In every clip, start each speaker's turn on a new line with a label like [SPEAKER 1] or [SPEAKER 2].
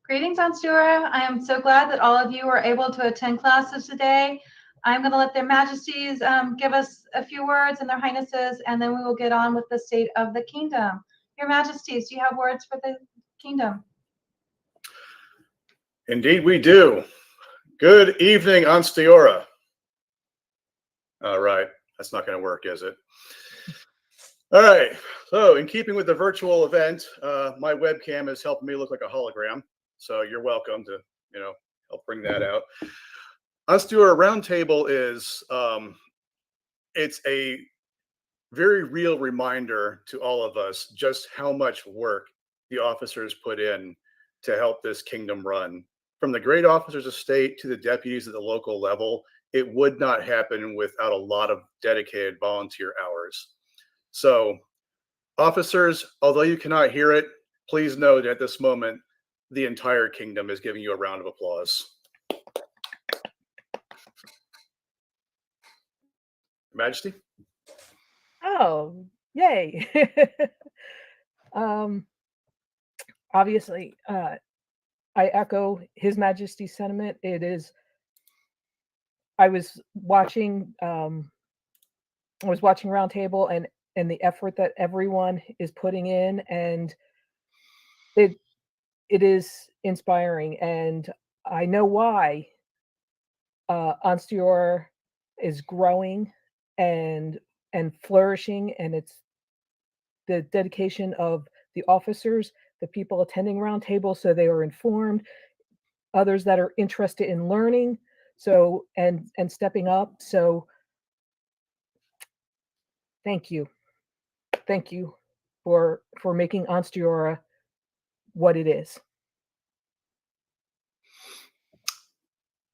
[SPEAKER 1] Greetings, Ansteorra. I am so glad that all of you were able to attend classes today. I'm going to let their majesties give us a few words and their highnesses, and then we will get on with the state of the kingdom. Your majesties, do you have words for the kingdom?
[SPEAKER 2] Indeed we do. Good evening, Ansteorra. All right, that's not going to work, is it? All right, so in keeping with the virtual event, my webcam is helping me look like a hologram, so you're welcome to, help bring that out. Ansteorra Roundtable is, it's a very real reminder to all of us just how much work the officers put in to help this kingdom run. From the great officers of state to the deputies at the local level, it would not happen without a lot of dedicated volunteer hours. So, officers, although you cannot hear it, please know that at this moment, the entire kingdom is giving you a round of applause. Your Majesty?
[SPEAKER 3] Oh, yay. Obviously, I echo His Majesty's sentiment. I was watching Roundtable and the effort that everyone is putting in, and it is inspiring. And I know why Ansteorra is growing and flourishing, and it's the dedication of the officers, the people attending Roundtable, so they are informed, others that are interested in learning, so and stepping up. So thank you for making Ansteorra what it is.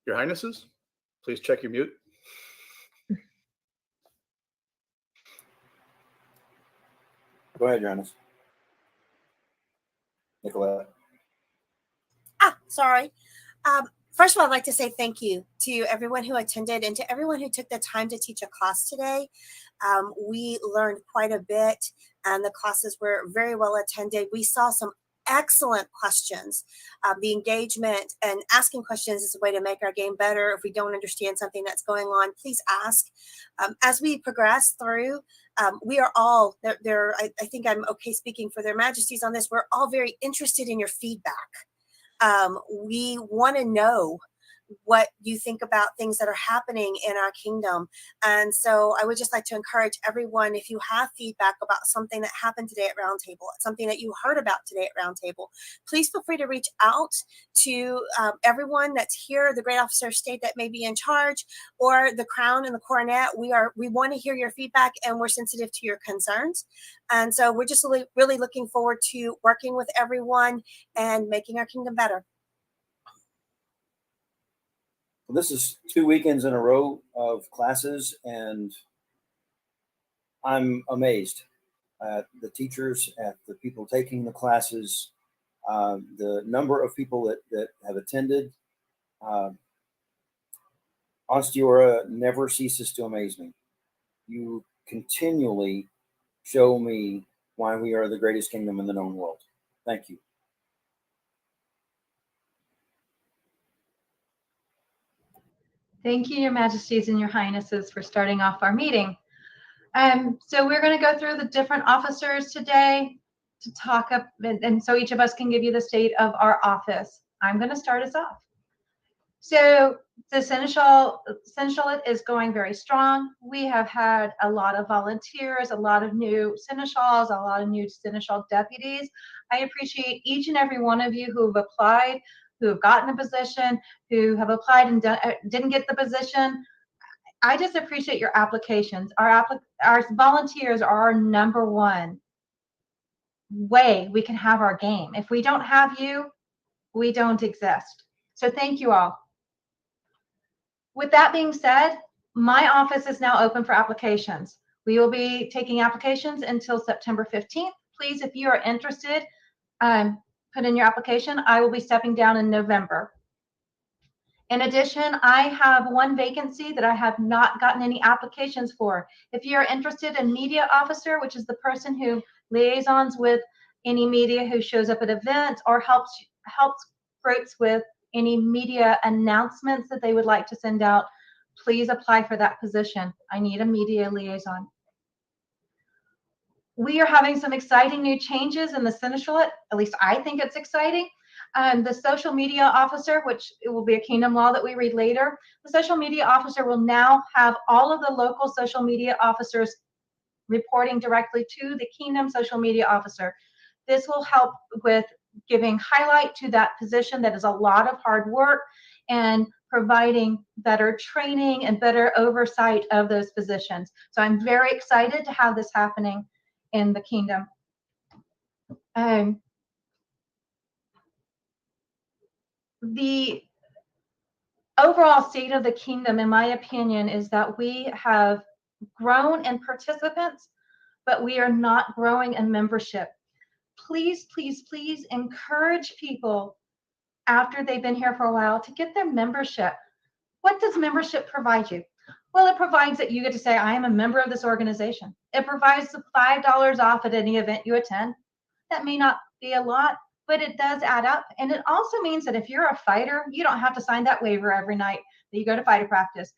[SPEAKER 2] Your Highnesses, please check your mute.
[SPEAKER 4] Go ahead, Your Highness. Nicolette.
[SPEAKER 5] Sorry. First of all, I'd like to say thank you to everyone who attended and to everyone who took the time to teach a class today. We learned quite a bit, and the classes were very well attended. We saw some excellent questions. The engagement and asking questions is a way to make our game better. If we don't understand something that's going on, please ask. As we progress through, we are all there. I think I'm okay speaking for their majesties on this. We're all very interested in your feedback. We want to know what you think about things that are happening in our kingdom. And so I would just like to encourage everyone, if you have feedback about something that happened today at Roundtable, something that you heard about today at Roundtable, please feel free to reach out to everyone that's here, the great officer of state that may be in charge, or the crown and the coronet. We want to hear your feedback, and we're sensitive to your concerns. And so we're just really looking forward to working with everyone and making our kingdom better.
[SPEAKER 4] Well, this is 2 weekends in a row of classes, and I'm amazed at the teachers, at the people taking the classes, the number of people that have attended. Ansteorra never ceases to amaze me. You continually show me why we are the greatest kingdom in the known world. Thank you.
[SPEAKER 1] Thank you, Your Majesties and Your Highnesses, for starting off our meeting. So we're going to go through the different officers today to talk up, and so each of us can give you the state of our office. I'm going to start us off. So the Seneschal is going very strong. We have had a lot of volunteers, a lot of new Seneschals, a lot of new Seneschal deputies. I appreciate each and every one of you who have applied, who have gotten a position, who have applied and didn't get the position. I just appreciate your applications. Our volunteers are our number one way we can have our game. If we don't have you, we don't exist. So thank you all. With that being said, my office is now open for applications. We will be taking applications until September 15th. Please, if you are interested, put in your application. I will be stepping down in November. In addition, I have one vacancy that I have not gotten any applications for. If you're interested in media officer, which is the person who liaisons with any media who shows up at events or helps groups with any media announcements that they would like to send out, please apply for that position. I need a media liaison. We are having some exciting new changes in the Seneschalate. At least I think it's exciting. The social media officer, which it will be a kingdom law that we read later, the social media officer will now have all of the local social media officers reporting directly to the kingdom social media officer. This will help with giving highlight to that position that is a lot of hard work and providing better training and better oversight of those positions. So I'm very excited to have this happening in the kingdom. The overall state of the kingdom, in my opinion, is that we have grown in participants, but we are not growing in membership. Please, please, please encourage people after they've been here for a while to get their membership. What does membership provide you? Well, it provides that you get to say, I am a member of this organization. It provides the $5 off at any event you attend. That may not be a lot, but it does add up. And it also means that if you're a fighter, you don't have to sign that waiver every night that you go to fighter practice.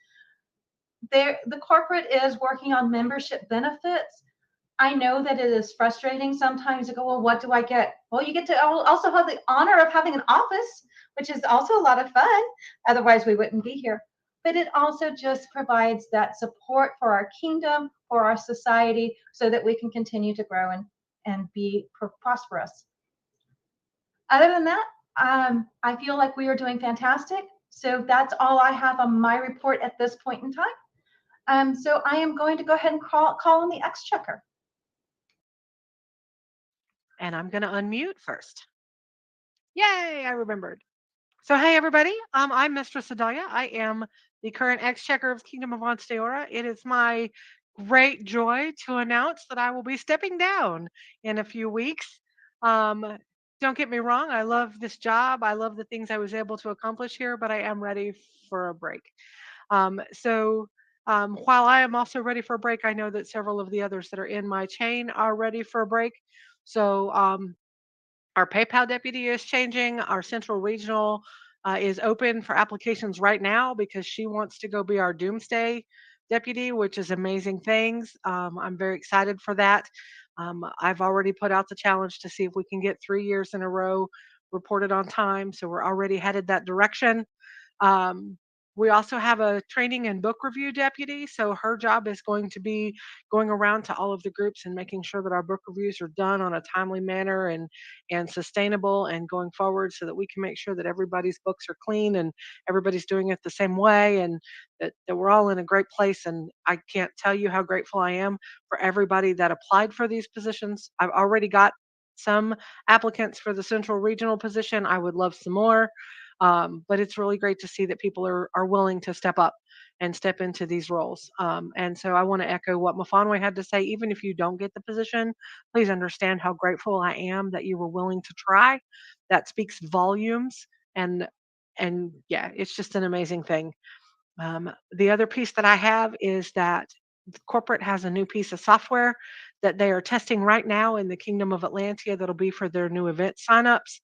[SPEAKER 1] The corporate is working on membership benefits. I know that it is frustrating sometimes to go, well, what do I get? Well, you get to also have the honor of having an office, which is also a lot of fun. Otherwise, we wouldn't be here. But it also just provides that support for our kingdom, for our society, so that we can continue to grow and be prosperous. Other than that, I feel like we are doing fantastic. So that's all I have on my report at this point in time. So I am going to go ahead and call on the exchequer.
[SPEAKER 6] And I'm going to unmute first. Yay, I remembered. So, hey, everybody. I'm Mistress Adalia. I am the current exchequer of Kingdom of Ansteorra. It is my great joy to announce that I will be stepping down in a few weeks. Don't get me wrong. I love this job. I love the things I was able to accomplish here, but I am ready for a break. While I am also ready for a break, I know that several of the others that are in my chain are ready for a break. So our PayPal deputy is changing. Our central regional is open for applications right now because she wants to go be our doomsday deputy, which is amazing things. I'm very excited for that. I've already put out the challenge to see if we can get 3 years in a row reported on time. So we're already headed that direction. We also have a training and book review deputy. So her job is going to be going around to all of the groups and making sure that our book reviews are done on a timely manner and sustainable and going forward so that we can make sure that everybody's books are clean and everybody's doing it the same way and that we're all in a great place. And I can't tell you how grateful I am for everybody that applied for these positions. I've already got some applicants for the central regional position. I would love some more. But it's really great to see that people are willing to step up and step into these roles. And so I want to echo what Mafanwe had to say. Even if you don't get the position, please understand how grateful I am that you were willing to try. That speaks volumes. And yeah, it's just an amazing thing. The other piece that I have is that corporate has a new piece of software that they are testing right now in the Kingdom of Atlantia that'll be for their new event signups.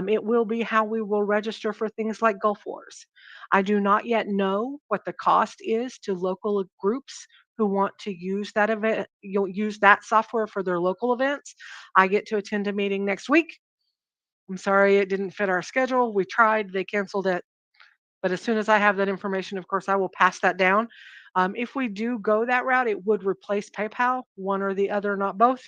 [SPEAKER 6] It will be how we will register for things like Gulf Wars. I do not yet know what the cost is to local groups who want to use that event, you'll use that software for their local events. I get to attend a meeting next week. I'm sorry it didn't fit our schedule. We tried, they canceled it. But as soon as I have that information, of course, I will pass that down. If we do go that route, it would replace PayPal, one or the other, not both,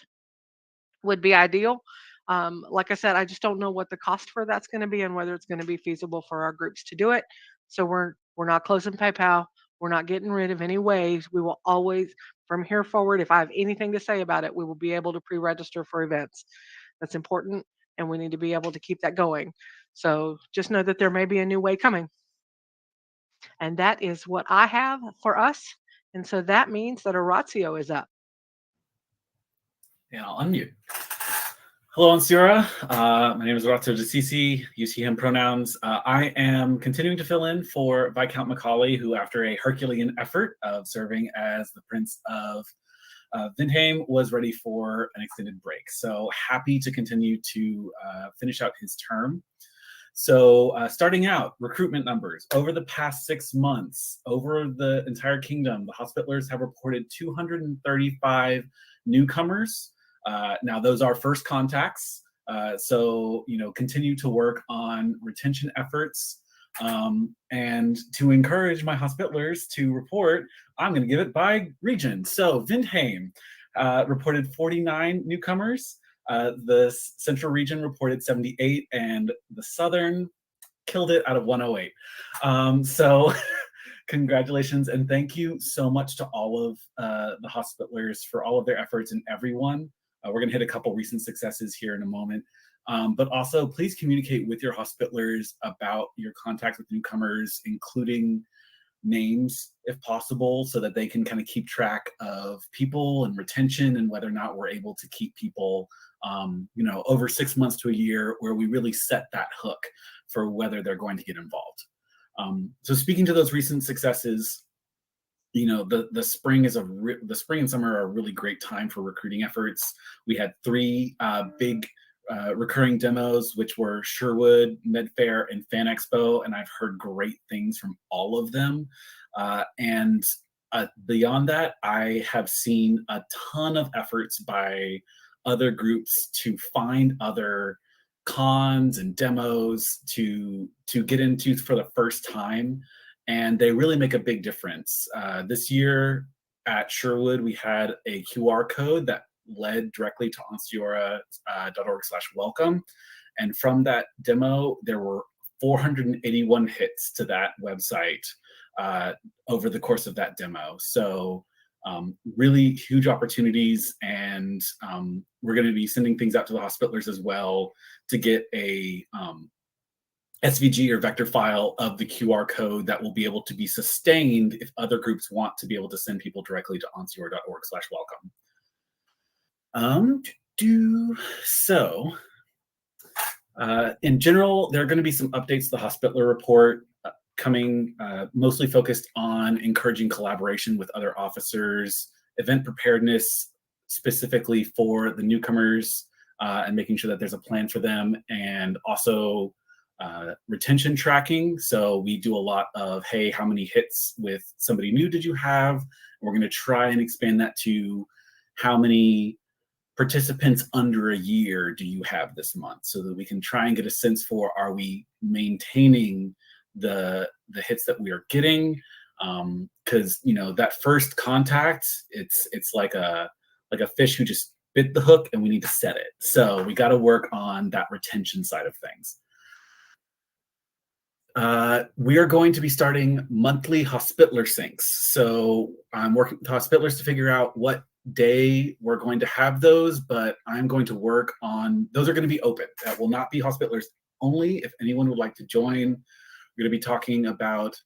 [SPEAKER 6] would be ideal. Like I said, I just don't know what the cost for that's going to be and whether it's going to be feasible for our groups to do it. So we're not closing PayPal. We're not getting rid of any ways. We will always, from here forward, if I have anything to say about it, we will be able to pre-register for events. That's important, and we need to be able to keep that going. So just know that there may be a new way coming. And that is what I have for us. And so that means that Orazio is up.
[SPEAKER 7] And I'll unmute. Hello, Ansteorra. My name is Orazio DeCisi, use he, him pronouns. I am continuing to fill in for Viscount Macaulay, who after a Herculean effort of serving as the Prince of Vindheim was ready for an extended break. So happy to continue to finish out his term. So starting out, recruitment numbers. Over the past 6 months, over the entire kingdom, the hospitalers have reported 235 newcomers. Now, those are first contacts. So, continue to work on retention efforts. And to encourage my hospitalers to report, I'm going to give it by region. So Vindheim reported 49 newcomers. The central region reported 78, and the southern killed it out of 108. So congratulations, and thank you so much to all of the hospitalers for all of their efforts, and everyone. We're going to hit a couple recent successes here in a moment. But also, please communicate with your hospitalers about your contacts with newcomers, including names if possible, so that they can kind of keep track of people and retention, and whether or not we're able to keep people over 6 months to a year, where we really set that hook for whether they're going to get involved. So speaking to those recent successes, the spring and summer are a really great time for recruiting efforts. We had 3 big recurring demos, which were Sherwood, MedFair, and Fan Expo, and I've heard great things from all of them. And beyond that, I have seen a ton of efforts by other groups to find other cons and demos to get into for the first time, and they really make a big difference. This year at Sherwood, we had a QR code that led directly to ansteorra.org/welcome. And from that demo, there were 481 hits to that website over the course of that demo. So really huge opportunities, and we're going to be sending things out to the hospitalers as well to get a SVG or vector file of the QR code that will be able to be sustained if other groups want to be able to send people directly to ansteorra.org/welcome. So in general, there are going to be some updates to the hospitaler report coming, mostly focused on encouraging collaboration with other officers, event preparedness specifically for the newcomers, and making sure that there's a plan for them, and also retention tracking. So we do a lot of, hey, how many hits with somebody new did you have? And we're going to try and expand that to how many participants under a year do you have this month, so that we can try and get a sense for, are we maintaining the hits that we are getting? Because that first contact, it's like a fish who just bit the hook, and we need to set it. So we got to work on that retention side of things. We are going to be starting monthly hospitaler syncs. So I'm working with hospitalers to figure out what day we're going to have those, but I'm going to work on, those are going to be open. That will not be hospitalers only. If anyone would like to join, we're going to be talking about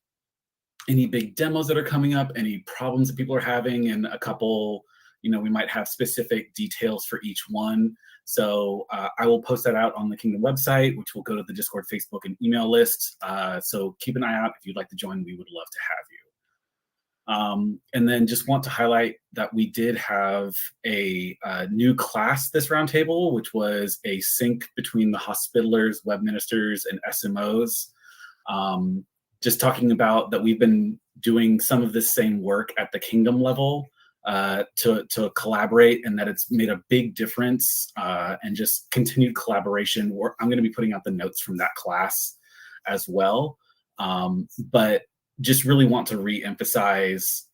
[SPEAKER 7] any big demos that are coming up, any problems that people are having, and a couple, we might have specific details for each one. So I will post that out on the Kingdom website, which will go to the Discord, Facebook, and email list. So keep an eye out. If you'd like to join, we would love to have you. And then just want to highlight that we did have a new class this roundtable, which was a sync between the hospitalers, web ministers, and SMOs. Just talking about that we've been doing some of this same work at the Kingdom level to collaborate, and that it's made a big difference, and just continued collaboration. I'm going to be putting out the notes from that class as well. But just really want to re-emphasize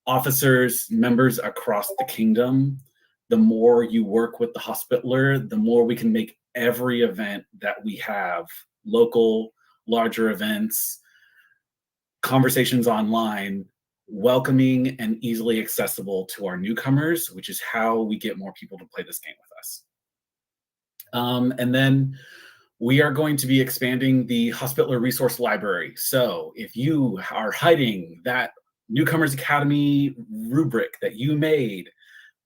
[SPEAKER 7] officers, members across the Kingdom, the more you work with the hospitaler, the more we can make every event that we have, local, larger events, conversations online, welcoming and easily accessible to our newcomers, which is how we get more people to play this game with us. And then we are going to be expanding the hospitaler resource library. So if you are hiding that Newcomers Academy rubric that you made,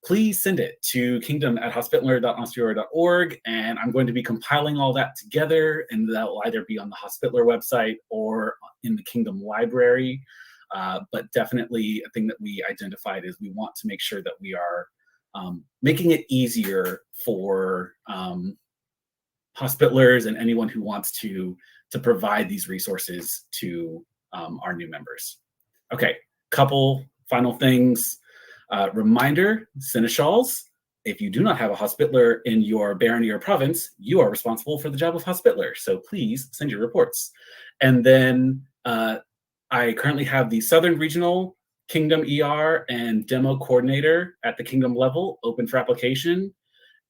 [SPEAKER 7] please send it to kingdom@hospitaler.ansteorra.org, and I'm going to be compiling all that together, and that will either be on the hospitaler website or in the Kingdom library. But definitely a thing that we identified is we want to make sure that we are making it easier for hospitalers and anyone who wants to provide these resources to our new members. Okay, couple final things. Reminder, seneschals, if you do not have a hospitaler in your barony or province, you are responsible for the job of hospitaler. So please send your reports. And then I currently have the Southern Regional Kingdom ER and Demo Coordinator at the Kingdom level open for application.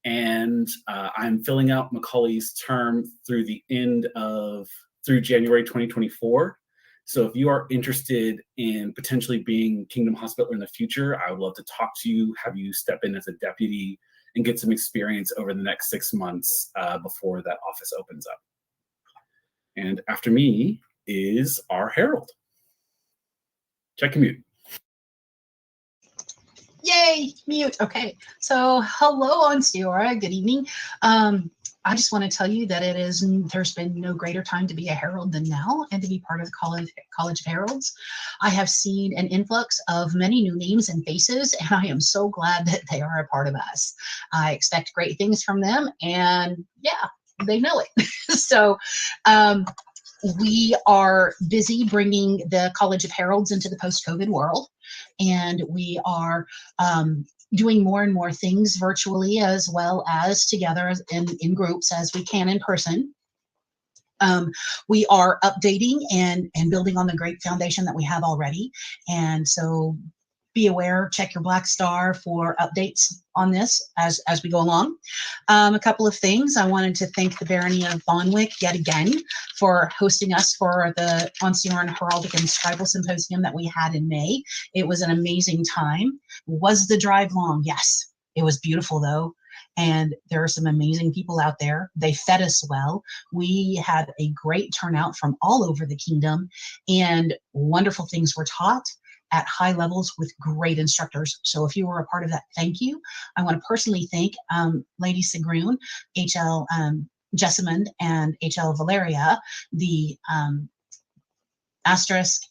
[SPEAKER 7] And I'm filling out Macaulay's term through January 2024. So if you are interested in potentially being Kingdom Hospitaler in the future, I would love to talk to you, have you step in as a deputy and get some experience over the next 6 months before that office opens up. And after me is our Herald. Check your mute.
[SPEAKER 8] Yay, mute. Okay, so hello, Ansteorra. Good evening. I just want to tell you that there's been no greater time to be a herald than now and to be part of the College of Heralds. I have seen an influx of many new names and faces, and I am so glad that they are a part of us. I expect great things from them, and yeah, they know it. So we are busy bringing the College of Heralds into the post-COVID world, and we are doing more and more things virtually as well as together in groups as we can in person. We are updating and building on the great foundation that we have already. And so be aware, check your Black Star for updates on this as we go along. A couple of things. I wanted to thank the Barony of Bonwick yet again for hosting us for the Ansteorra Heraldic and Scribal Symposium that we had in May. It was an amazing time. Was the drive long? Yes. It was beautiful though. And there are some amazing people out there. They fed us well. We had a great turnout from all over the kingdom, and wonderful things were taught at high levels with great instructors. So if you were a part of that, thank you. I want to personally thank Lady Sigrun, HL Jessamond, and HL Valeria, the Asterisk,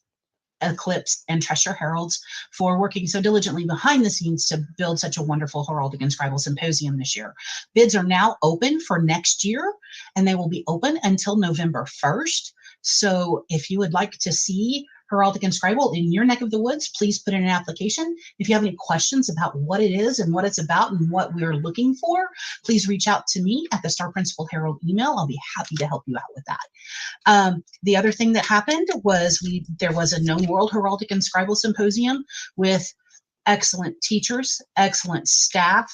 [SPEAKER 8] Eclipse, and Treasure Heralds for working so diligently behind the scenes to build such a wonderful Heraldic and Scribal Symposium this year. Bids are now open for next year, and they will be open until November 1st. So if you would like to see Heraldic and Scribal in your neck of the woods, please put in an application. If you have any questions about what it is and what it's about and what we're looking for, please reach out to me at the Star Principal Herald email. I'll be happy to help you out with that. The other thing that happened was there was a Known World Heraldic and Scribal Symposium with excellent teachers, excellent staff.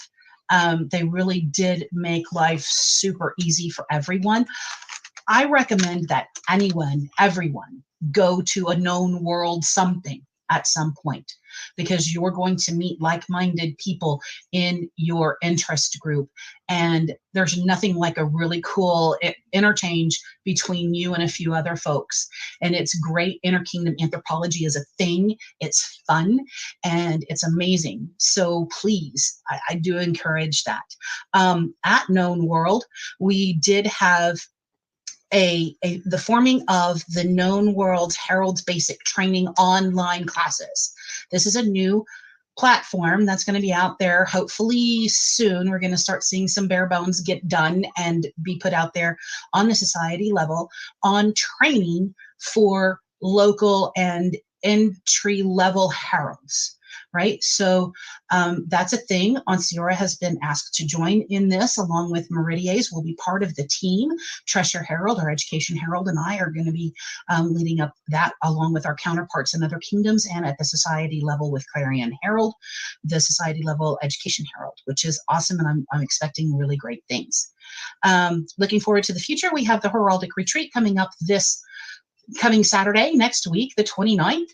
[SPEAKER 8] They really did make life super easy for everyone. I recommend that everyone go to a Known World something at some point, because you're going to meet like-minded people in your interest group, and there's nothing like a really cool interchange between you and a few other folks. And it's great. Interkingdom anthropology is a thing. It's fun and it's amazing. So please, I do encourage that. At Known World, we did have the forming of the Known World Herald's Basic Training online classes. This is a new platform that's going to be out there hopefully soon. We're going to start seeing some bare bones get done and be put out there on the society level on training for local and entry level heralds. Right, so that's a thing. Ansteorra has been asked to join in this, along with Meridies will be part of the team. Treasure Herald, our Education Herald, and I are going to be leading up that, along with our counterparts in other kingdoms, and at the society level with Clarion Herald, the society level Education Herald, which is awesome, and I'm expecting really great things. Looking forward to the future. We have the Heraldic Retreat coming up this coming Saturday next week, the 29th.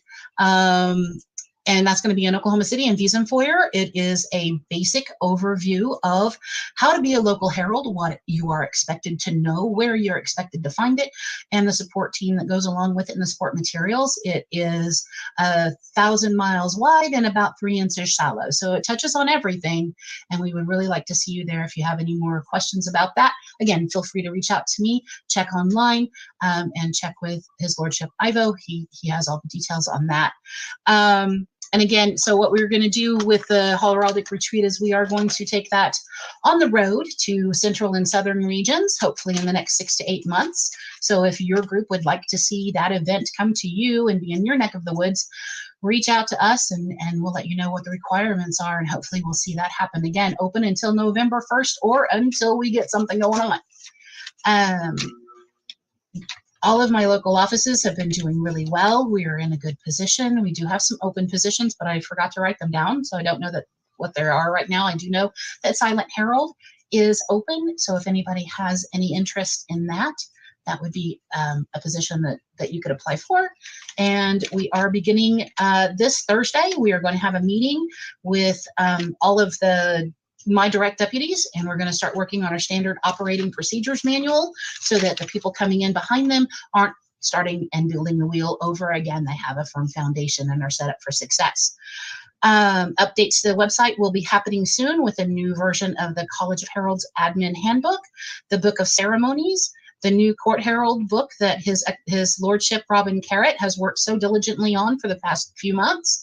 [SPEAKER 8] And that's going to be in Oklahoma City in Visa Foyer. It is a basic overview of how to be a local herald, what you are expected to know, where you're expected to find it, and the support team that goes along with it and the support materials. It is 1,000 miles wide and about 3 inches shallow. So it touches on everything, and we would really like to see you there. If you have any more questions about that, again, feel free to reach out to me, check online, and check with His Lordship Ivo. He has all the details on that. And again, so what we're going to do with the Heraldic Retreat is we are going to take that on the road to central and southern regions, hopefully in the next 6 to 8 months. So if your group would like to see that event come to you and be in your neck of the woods, reach out to us and we'll let you know what the requirements are, and hopefully we'll see that happen. Again, open until November 1st or until we get something going on. All of my local offices have been doing really well. We are in a good position. We do have some open positions, but I forgot to write them down, so I don't know what there are right now. I do know that Silent Herald is open, so if anybody has any interest in that, that would be a position that you could apply for. And we are beginning this Thursday. We are going to have a meeting with all of my direct deputies, and we're going to start working on our standard operating procedures manual so that the people coming in behind them aren't starting and building the wheel over again. They have a firm foundation and are set up for success. Updates to the website will be happening soon with a new version of the College of Heralds Admin Handbook, the Book of Ceremonies, the new Court Herald book that his Lordship Robin Carrot has worked so diligently on for the past few months.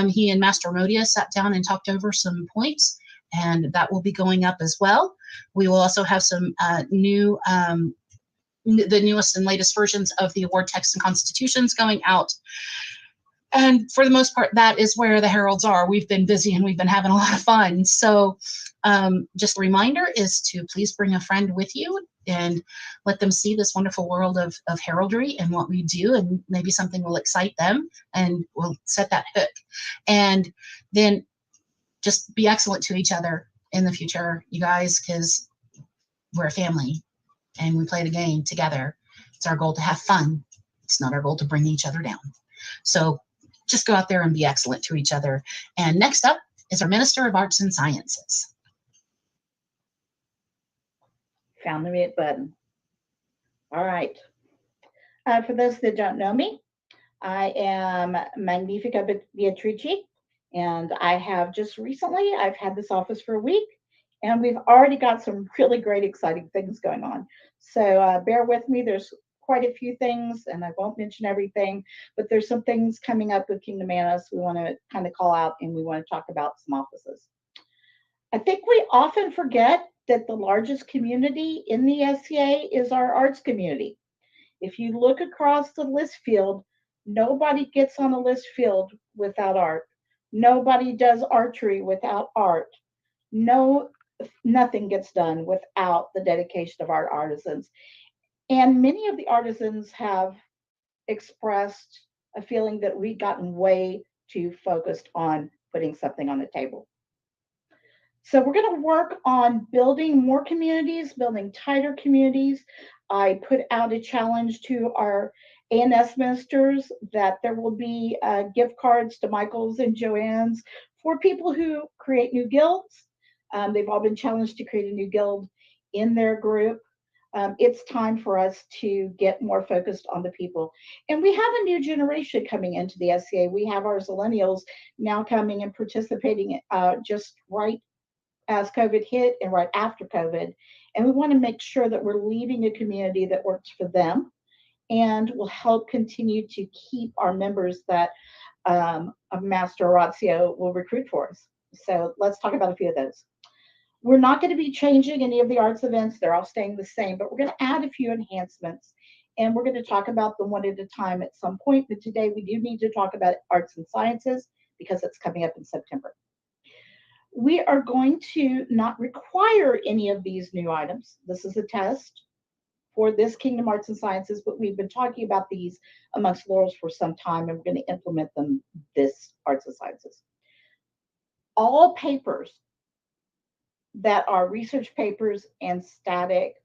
[SPEAKER 8] He and Master Modia sat down and talked over some points, and that will be going up as well. We will also have some the newest and latest versions of the award texts and constitutions going out. And for the most part, that is where the heralds are. We've been busy and we've been having a lot of fun. So just a reminder is to please bring a friend with you and let them see this wonderful world of heraldry and what we do, and maybe something will excite them and will set that hook. And then just be excellent to each other in the future, you guys, because we're a family and we play the game together. It's our goal to have fun. It's not our goal to bring each other down. So just go out there and be excellent to each other. And next up is our Minister of Arts and Sciences.
[SPEAKER 9] Found the mute button. All right. For those that don't know me, I am Magnifica Beatrice, and I have just recently, I've had this office for a week, and we've already got some really great, exciting things going on. So bear with me. There's quite a few things, and I won't mention everything, but there's some things coming up with Kingdom Annis we want to kind of call out, and we want to talk about some offices. I think we often forget that the largest community in the SCA is our arts community. If you look across the list field, nobody gets on a list field without art. Nobody does archery without art. Nothing gets done without the dedication of our artisans. And many of the artisans have expressed a feeling that we've gotten way too focused on putting something on the table. So we're going to work on building more communities, building tighter communities. I put out a challenge to our ANS ministers that there will be gift cards to Michael's and Joanne's for people who create new guilds. They've all been challenged to create a new guild in their group. It's time for us to get more focused on the people. And we have a new generation coming into the SCA. We have our Zillennials now coming and participating just right as COVID hit and right after COVID. And we want to make sure that we're leading a community that works for them and will help continue to keep our members that Master Orazio will recruit for us. So let's talk about a few of those. We're not going to be changing any of the arts events. They're all staying the same, but we're going to add a few enhancements, and we're going to talk about them one at a time at some point. But today we do need to talk about arts and sciences because it's coming up in September. We are going to not require any of these new items. This is a test for this Kingdom Arts and Sciences, but we've been talking about these amongst Laurels for some time, and we're going to implement them this Arts and Sciences. All papers that are research papers and static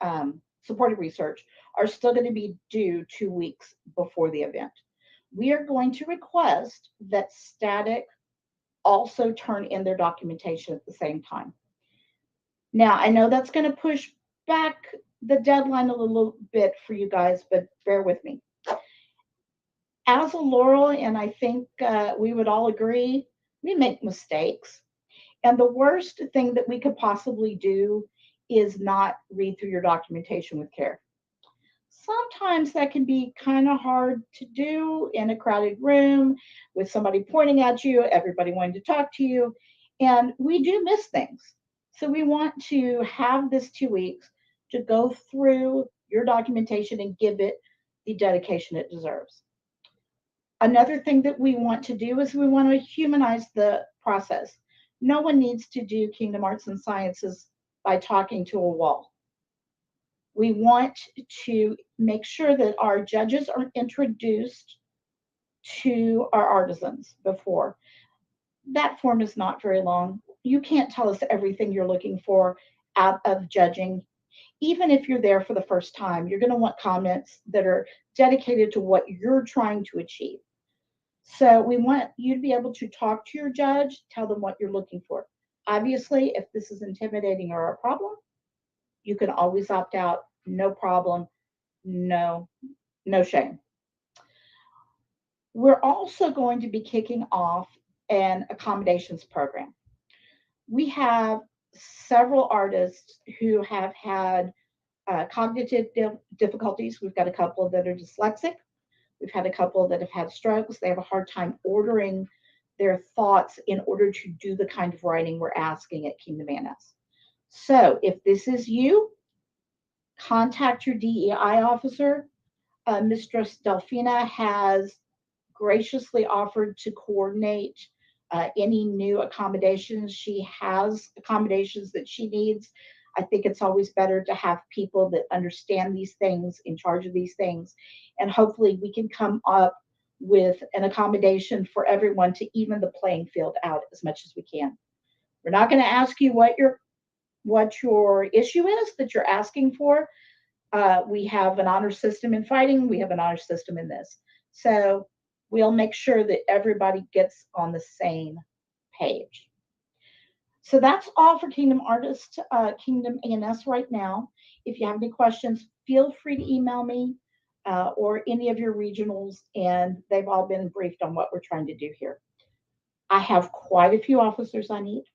[SPEAKER 9] supported research are still going to be due 2 weeks before the event. We are going to request that static also turn in their documentation at the same time. Now, I know that's going to push back the deadline a little bit for you guys, but bear with me. As a Laurel, and I think we would all agree, we make mistakes. And the worst thing that we could possibly do is not read through your documentation with care. Sometimes that can be kind of hard to do in a crowded room with somebody pointing at you, everybody wanting to talk to you, and we do miss things. So we want to have this 2 weeks to go through your documentation and give it the dedication it deserves. Another thing that we want to do is we want to humanize the process. No one needs to do Kingdom Arts and Sciences by talking to a wall. We want to make sure that our judges are introduced to our artisans before. That form is not very long. You can't tell us everything you're looking for out of judging. Even if you're there for the first time, you're going to want comments that are dedicated to what you're trying to achieve. So we want you to be able to talk to your judge, tell them what you're looking for. Obviously, if this is intimidating or a problem, you can always opt out. No problem. No shame. We're also going to be kicking off an accommodations program. We have several artists who have had cognitive difficulties. We've got a couple that are dyslexic. We've had a couple that have had strokes. They have a hard time ordering their thoughts in order to do the kind of writing we're asking at Kingdom ANS. So if this is you, contact your DEI officer. Mistress Delphina has graciously offered to coordinate any new accommodations. She has accommodations that she needs. I think it's always better to have people that understand these things, in charge of these things, and hopefully we can come up with an accommodation for everyone to even the playing field out as much as we can. We're not going to ask you what your issue is that you're asking for. We have an honor system in fighting. We have an honor system in this. So we'll make sure that everybody gets on the same page. So that's all for Kingdom ANS right now. If you have any questions, feel free to email me or any of your regionals, and they've all been briefed on what we're trying to do here. I have quite a few officers I need.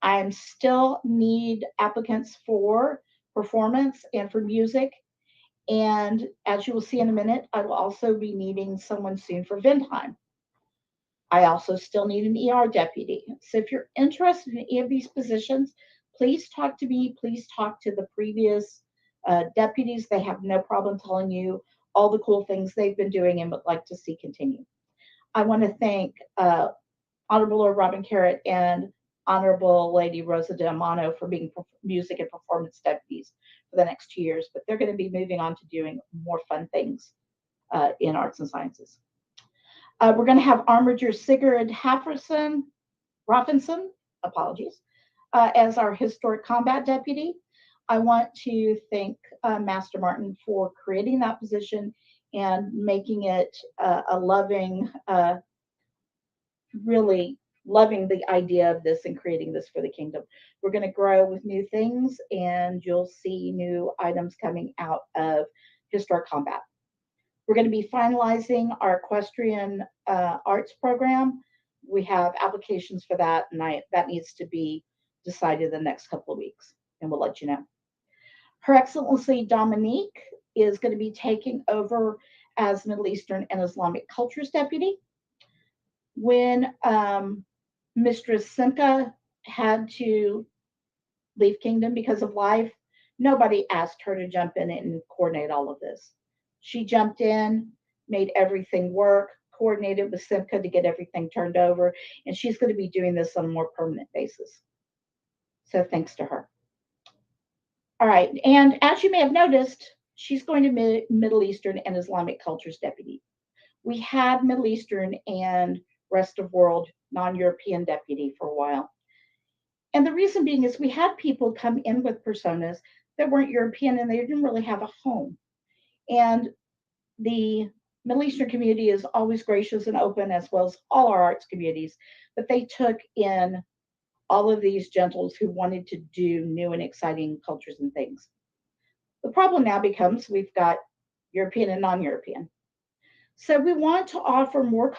[SPEAKER 9] I still need applicants for performance and for music. And as you will see in a minute, I will also be needing someone soon for Vindheim. I also still need an ER deputy. So if you're interested in any of these positions, please talk to me. Please talk to the previous deputies. They have no problem telling you all the cool things they've been doing and would like to see continue. I want to thank Honorable Lord Robin Carrot and Honorable Lady Rosa D'Amano for being music and performance deputies for the next 2 years, but they're going to be moving on to doing more fun things in arts and sciences. We're going to have Armiger Sigurd Raffinson, apologies, as our historic combat deputy. I want to thank Master Martin for creating that position and making it a loving, really loving the idea of this and creating this for the kingdom. We're going to grow with new things, and you'll see new items coming out of historic combat. We're going to be finalizing our equestrian arts program. We have applications for that, and that needs to be decided the next couple of weeks, and we'll let you know. Her Excellency Dominique is going to be taking over as Middle Eastern and Islamic Cultures Deputy. When Mistress Simca had to leave Kingdom because of life, nobody asked her to jump in and coordinate all of this. She jumped in, made everything work, coordinated with Simca to get everything turned over, and she's going to be doing this on a more permanent basis. So thanks to her. All right, and as you may have noticed, she's going to Middle Eastern and Islamic Cultures Deputy. We had Middle Eastern and rest of world non-European deputy for a while. And the reason being is we had people come in with personas that weren't European and they didn't really have a home. And the Middle Eastern community is always gracious and open, as well as all our arts communities, but they took in all of these gentles who wanted to do new and exciting cultures and things. The problem now becomes we've got European and non-European. So we want to offer more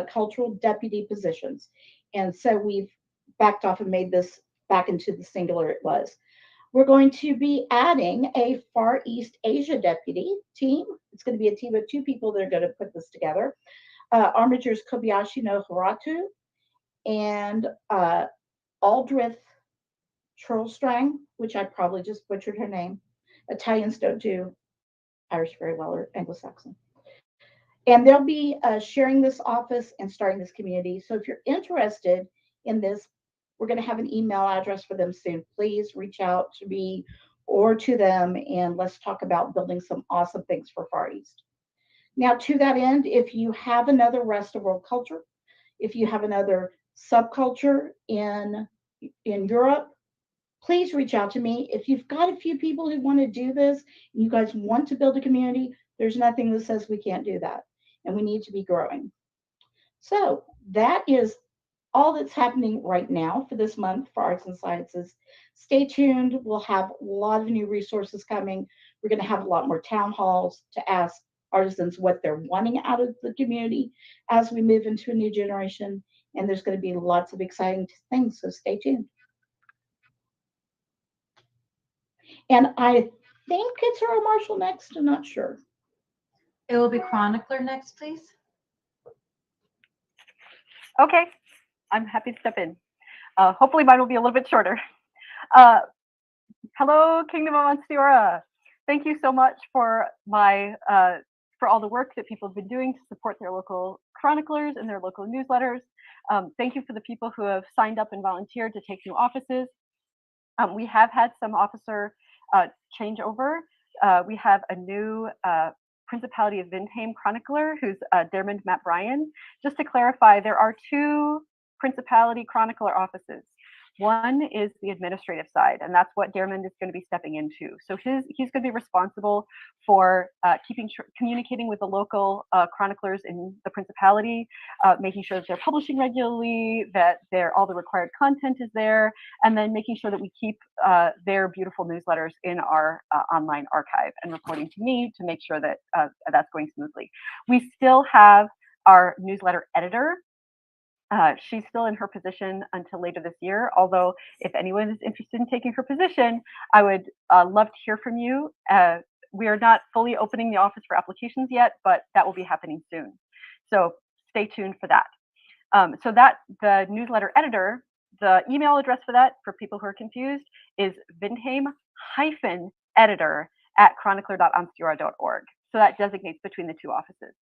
[SPEAKER 9] cultural deputy positions. And so we've backed off and made this back into the singular it was. We're going to be adding a Far East Asia deputy team. It's going to be a team of 2 people that are going to put this together. Armigers Kobayashi no Haratu and Aldrith Churlstrang, which I probably just butchered her name. Italians don't do Irish very well, or Anglo-Saxon. And they'll be sharing this office and starting this community. So if you're interested in this, we're going to have an email address for them soon. Please reach out to me or to them, and let's talk about building some awesome things for Far East. Now, to that end, if you have another rest of world culture, if you have another subculture in Europe, please reach out to me. If you've got a few people who want to do this, and you guys want to build a community, there's nothing that says we can't do that. And we need to be growing. So that is all that's happening right now for this month for Arts and Sciences. Stay tuned. We'll have a lot of new resources coming. We're going to have a lot more town halls to ask artisans what they're wanting out of the community as we move into a new generation. And there's going to be lots of exciting things, so stay tuned. And I think it's Earl Marshall next. I'm not sure.
[SPEAKER 1] It will be Chronicler next, please.
[SPEAKER 10] Okay, I'm happy to step in. Hopefully mine will be a little bit shorter. Hello, Kingdom of Ansteorra. Thank you so much for for all the work that people have been doing to support their local chroniclers and their local newsletters. Thank you for the people who have signed up and volunteered to take new offices. We have had some officer changeover. We have a new Principality of Vindheim chronicler, who's Dermond Matt Bryan. Just to clarify, there are 2 Principality chronicler offices. One is the administrative side, and that's what Dermond is going to be stepping into. So he's going to be responsible for communicating with the local chroniclers in the Principality, making sure that they're publishing regularly, that all the required content is there, and then making sure that we keep their beautiful newsletters in our online archive, and reporting to me to make sure that that's going smoothly. We still have our newsletter editor. She's still in her position until later this year, although if anyone is interested in taking her position, I would love to hear from you. We are not fully opening the office for applications yet, but that will be happening soon. So stay tuned for that. So that the newsletter editor, the email address for that, for people who are confused, is vindheim-editor@chronicler.ansteorra.org. So that designates between the 2 offices.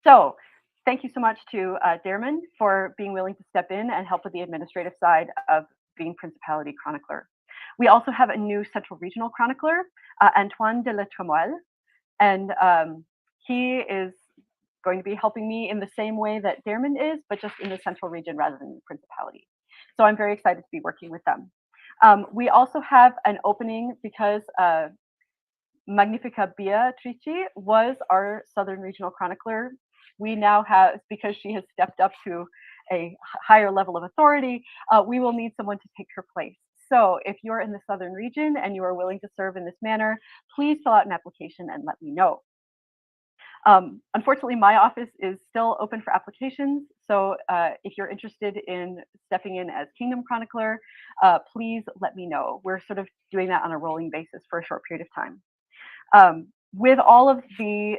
[SPEAKER 10] So thank you so much to Dermond for being willing to step in and help with the administrative side of being Principality chronicler. We also have a new Central Regional chronicler, Antoine de la Tremoille, and he is going to be helping me in the same way that Dermond is, but just in the Central region rather than the Principality. So I'm very excited to be working with them. We also have an opening because Magnifica Beatrici was our Southern Regional chronicler. We now have, because she has stepped up to a higher level of authority, we will need someone to take her place. So if you're in the Southern region and you are willing to serve in this manner, please fill out an application and let me know. Unfortunately, my office is still open for applications. So if you're interested in stepping in as Kingdom Chronicler, please let me know. We're sort of doing that on a rolling basis for a short period of time. With all of the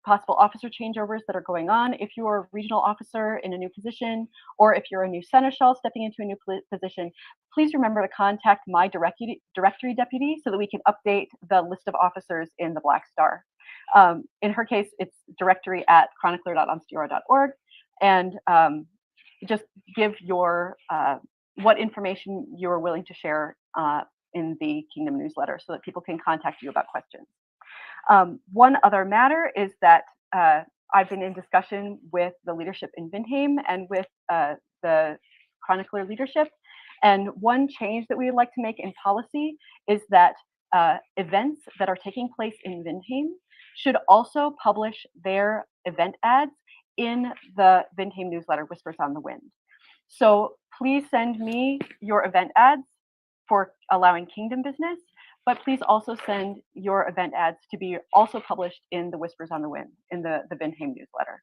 [SPEAKER 10] possible officer changeovers that are going on, if you're a regional officer in a new position, or if you're a new seneschal stepping into a new position, please remember to contact my directory deputy so that we can update the list of officers in the Black Star. In her case, it's directory@chronicler.ansteorra.org, and just give your what information you're willing to share in the Kingdom newsletter so that people can contact you about questions. One other matter is that I've been in discussion with the leadership in Vindheim and with the chronicler leadership. And one change that we would like to make in policy is that events that are taking place in Vindheim should also publish their event ads in the Vindheim newsletter, Whispers on the Wind. So please send me your event ads for allowing Kingdom business, but please also send your event ads to be also published in the Whispers on the Wind, in the Vindheim newsletter.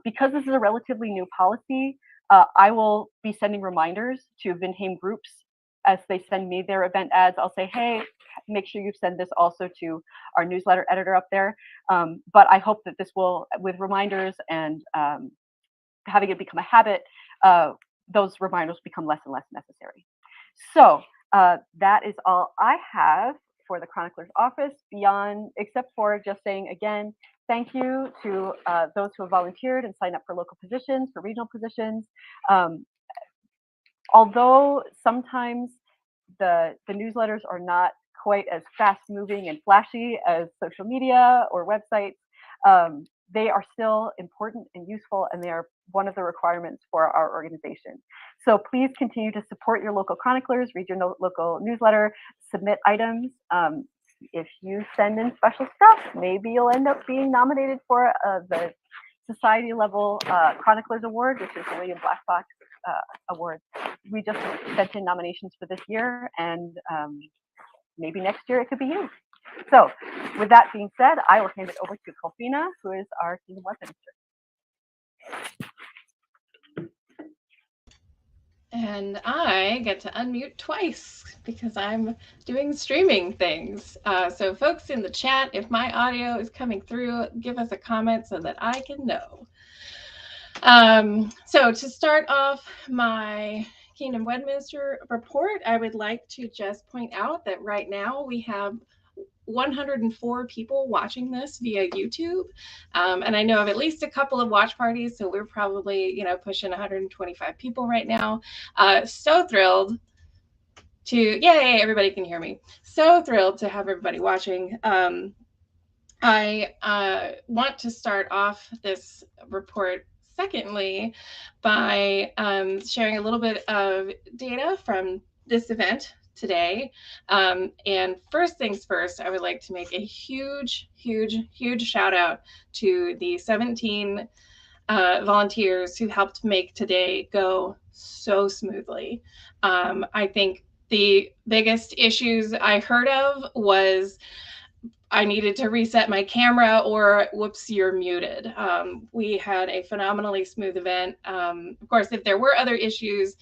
[SPEAKER 10] Because this is a relatively new policy, I will be sending reminders to Vindheim groups as they send me their event ads, I'll say, hey, make sure you send this also to our newsletter editor up there. But I hope that this will, with reminders and having it become a habit, those reminders become less and less necessary. So that is all I have for the Chronicler's Office, beyond, except for just saying again, thank you to those who have volunteered and signed up for local positions, for regional positions. Although sometimes the newsletters are not quite as fast moving and flashy as social media or websites, they are still important and useful, and they are one of the requirements for our organization. So please continue to support your local chroniclers, read your local newsletter, submit items. If you send in special stuff, maybe you'll end up being nominated for the society level Chroniclers Award, which is the William Black Box Award. We just sent in nominations for this year, and maybe next year it could be you. So with that being said, I will hand it over to Kolfina, who is our Kingdom Web Minister.
[SPEAKER 11] And I get to unmute twice because I'm doing streaming things. So folks in the chat, if my audio is coming through, give us a comment so that I can know. So to start off my Kingdom Web Minister report, I would like to just point out that right now we have 104 people watching this via YouTube. And I know of at least a couple of watch parties, so we're probably, pushing 125 people right now. So thrilled to, yay, everybody can hear me. So thrilled to have everybody watching. I want to start off this report secondly by sharing a little bit of data from this event today. And first things first, I would like to make a huge shout out to the 17 volunteers who helped make today go so smoothly. I think the biggest issues I heard of was I needed to reset my camera, or whoops, you're muted. We had a phenomenally smooth event. Of course, if there were other issues,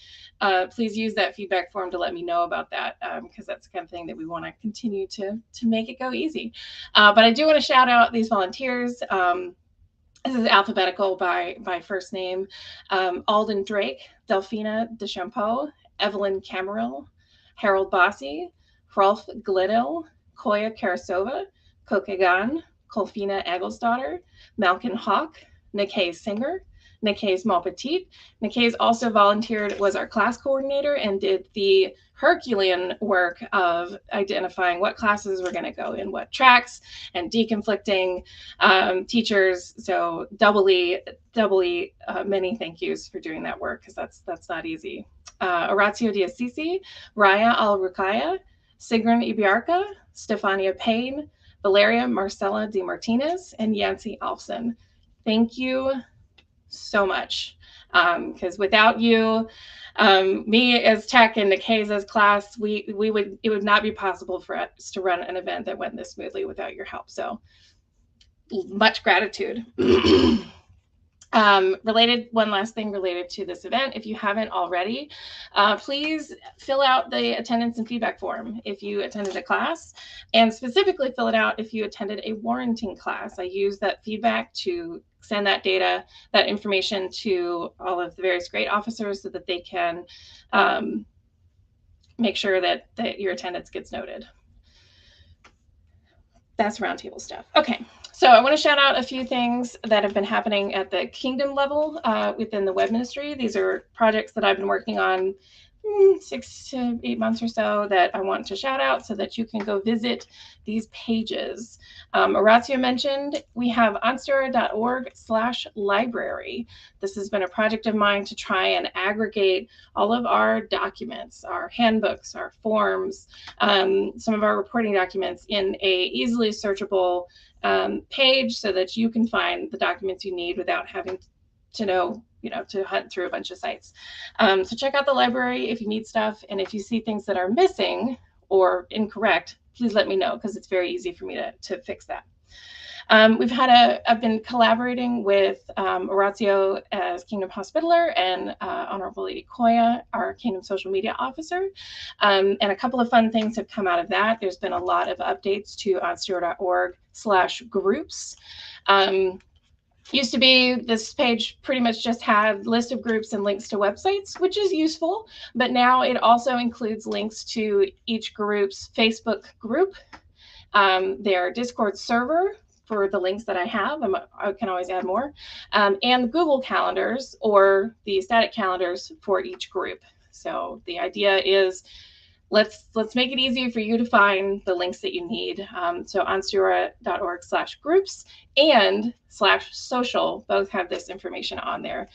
[SPEAKER 11] please use that feedback form to let me know about that, because that's the kind of thing that we want to continue to make it go easy. But I do want to shout out these volunteers. This is alphabetical by first name. Alden Drake, Delphina Deschampeau, Evelyn Camerill, Harold Bossy, Rolf Glidell, Koya Karasova, Kokegan, Kolfina Egglesdottir, Malkin Hawk, Nikkei Singer, Nikkei Small-Petite. Nikkei's also volunteered, was our class coordinator, and did the Herculean work of identifying what classes were going to go in what tracks and deconflicting teachers. So doubly many thank yous for doing that work, because that's not easy. Orazio Diasisi, Raya Al-Rukaya, Sigrun Ibiarka, Stefania Payne, Valeria Marcela De Martinez, and Yancy Alfson. Thank you so much, because without you, me as tech and Nikkei's as class, it would not be possible for us to run an event that went this smoothly without your help. So much gratitude. One last thing related to this event, if you haven't already, please fill out the attendance and feedback form if you attended a class, and specifically fill it out if you attended a warranting class. I use that feedback to send that data, that information to all of the various grade officers so that they can make sure that your attendance gets noted. That's roundtable stuff. Okay. So I want to shout out a few things that have been happening at the Kingdom level within the web ministry. These are projects that I've been working on 6 to 8 months or so that I want to shout out so that you can go visit these pages. Orazio mentioned we have ansteorra.org/library. This has been a project of mine to try and aggregate all of our documents, our handbooks, our forms, some of our reporting documents in a easily searchable page so that you can find the documents you need without having to to hunt through a bunch of sites. So check out the library if you need stuff, and if you see things that are missing or incorrect, please let me know, because it's very easy for me to fix that. I've been collaborating with Orazio as Kingdom Hospitaller and Honorable Lady Koya, our Kingdom Social Media Officer. And a couple of fun things have come out of that. There's been a lot of updates to ansteorra.org/groups. Used to be this page pretty much just had list of groups and links to websites, which is useful, but now it also includes links to each group's Facebook group, their Discord server for the links that I have. I can always add more, and Google calendars or the static calendars for each group. So the idea is let's make it easy for you to find the links that you need. So ansteorra.org/groups and /social both have this information on there,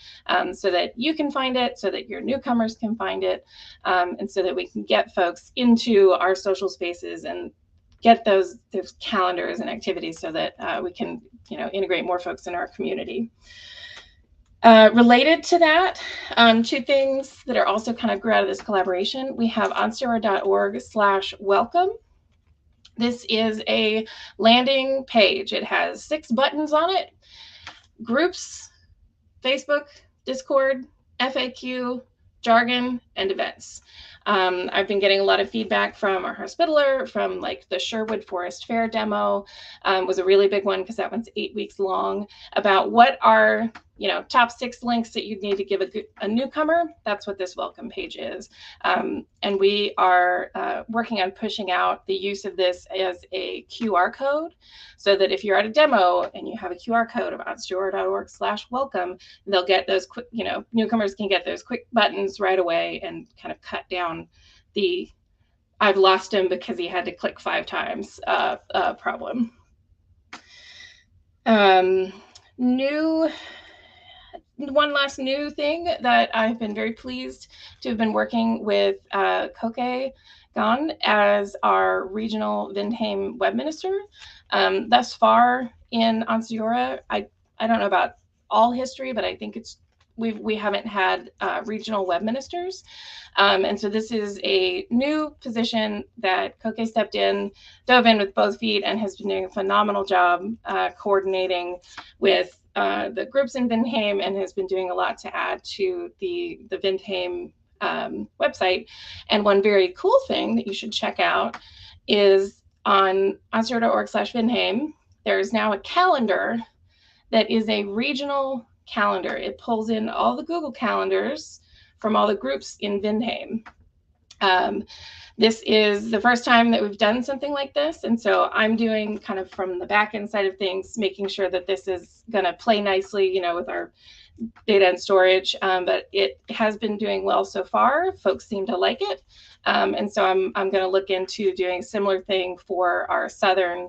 [SPEAKER 11] so that you can find it, so that your newcomers can find it, and so that we can get folks into our social spaces and get those calendars and activities so that we can integrate more folks in our community. Related to that, two things that are also kind of grew out of this collaboration. We have ansteorra.org/welcome. This is a landing page. It has 6 buttons on it: groups, Facebook, Discord, FAQ, jargon, and events. I've been getting a lot of feedback from our hospitaller, from like the Sherwood Forest Fair demo, was a really big one because that one's 8 weeks long, about what are top 6 links that you'd need to give a newcomer. That's what this welcome page is. And we are working on pushing out the use of this as a QR code, so that if you're at a demo and you have a QR code of ansteorra.org/welcome, they'll get those quick, newcomers can get those quick buttons right away and kind of cut down the "I've lost him because he had to click 5 times" problem. One last new thing that I've been very pleased to have been working with Koke Gan as our regional Vindheim web minister. Thus far in Ansteorra, I don't know about all history, but I think we haven't had regional web ministers. And so this is a new position that Koke dove in with both feet, and has been doing a phenomenal job coordinating with the groups in Vindheim, and has been doing a lot to add to the Vindheim website. And one very cool thing that you should check out is on ansteorra.org/Vindheim, there's now a calendar that is a regional calendar. It pulls in all the Google calendars from all the groups in Vindheim. This is the first time that we've done something like this. And so I'm doing kind of from the back end side of things, making sure that this is going to play nicely, with our data and storage. But it has been doing well so far. Folks seem to like it. And so I'm going to look into doing a similar thing for our southern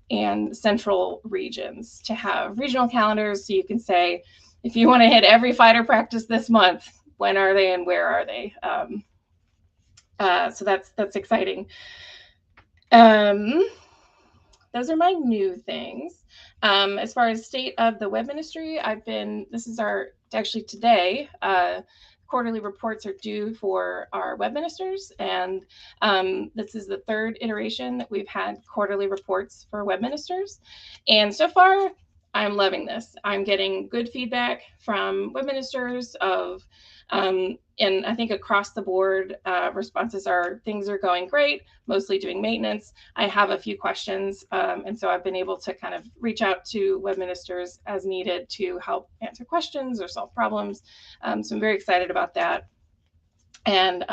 [SPEAKER 11] and central regions, to have regional calendars. So you can say, if you want to hit every fighter practice this month, when are they and where are they? So that's exciting. Those are my new things. As far as state of the web ministry, this is actually today, quarterly reports are due for our web ministers. And this is the 3rd iteration that we've had quarterly reports for web ministers. And so far, I'm loving this. I'm getting good feedback from web ministers and I think across the board, responses are things are going great, mostly doing maintenance. I have a few questions, and so I've been able to kind of reach out to web ministers as needed to help answer questions or solve problems. So I'm very excited about that. And